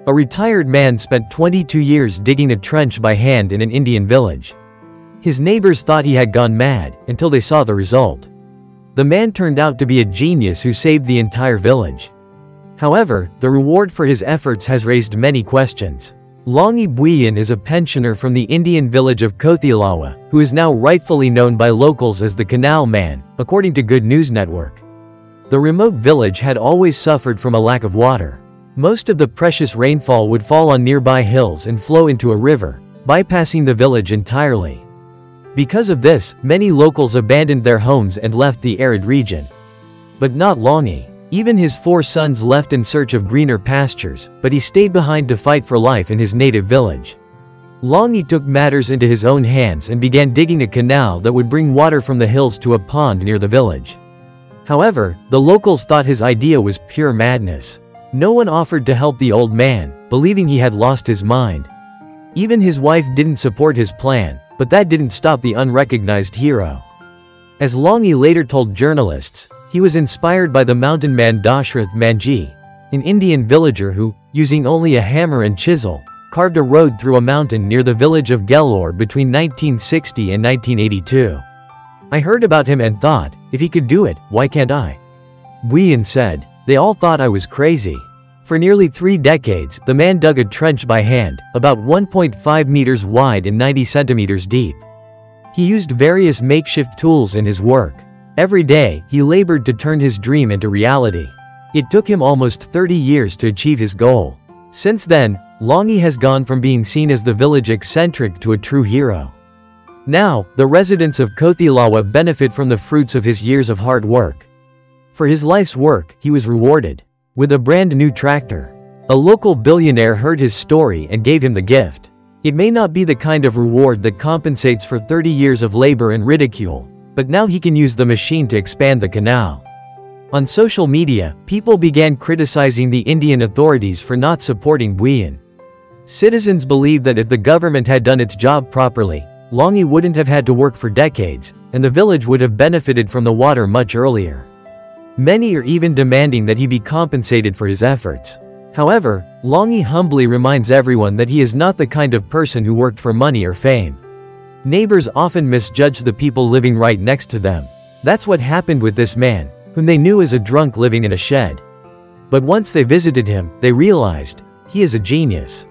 A retired man spent 22 years digging a trench by hand in an Indian village. His neighbors thought he had gone mad, until they saw the result. The man turned out to be a genius who saved the entire village. However, the reward for his efforts has raised many questions. Longi Bhuiyan is a pensioner from the Indian village of Kothialawa, who is now rightfully known by locals as the Canal Man, according to Good News Network. The remote village had always suffered from a lack of water. Most of the precious rainfall would fall on nearby hills and flow into a river, bypassing the village entirely. Because of this, many locals abandoned their homes and left the arid region. But not Longi. Even his 4 sons left in search of greener pastures, but he stayed behind to fight for life in his native village. Longi took matters into his own hands and began digging a canal that would bring water from the hills to a pond near the village. However, the locals thought his idea was pure madness. No one offered to help the old man, believing he had lost his mind. Even his wife didn't support his plan, but that didn't stop the unrecognized hero. As Longi later told journalists, he was inspired by the mountain man Dashrath Manji, an Indian villager who, using only a hammer and chisel, carved a road through a mountain near the village of Gelore between 1960 and 1982. I heard about him and thought, if he could do it, why can't I? Bhuiyan said. They all thought I was crazy. For nearly 3 decades, the man dug a trench by hand, about 1.5 meters wide and 90 centimeters deep. He used various makeshift tools in his work. Every day, he labored to turn his dream into reality. It took him almost 30 years to achieve his goal. Since then, Longi has gone from being seen as the village eccentric to a true hero. Now, the residents of Kothialawa benefit from the fruits of his years of hard work. For his life's work, he was rewarded with a brand new tractor. A local billionaire heard his story and gave him the gift. It may not be the kind of reward that compensates for 30 years of labor and ridicule, but now he can use the machine to expand the canal. On social media, people began criticizing the Indian authorities for not supporting Bhuiyan. Citizens believe that if the government had done its job properly, Longi wouldn't have had to work for decades, and the village would have benefited from the water much earlier. Many are even demanding that he be compensated for his efforts. However, Longi humbly reminds everyone that he is not the kind of person who worked for money or fame. Neighbors often misjudge the people living right next to them. That's what happened with this man, whom they knew as a drunk living in a shed. But once they visited him, they realized, he is a genius.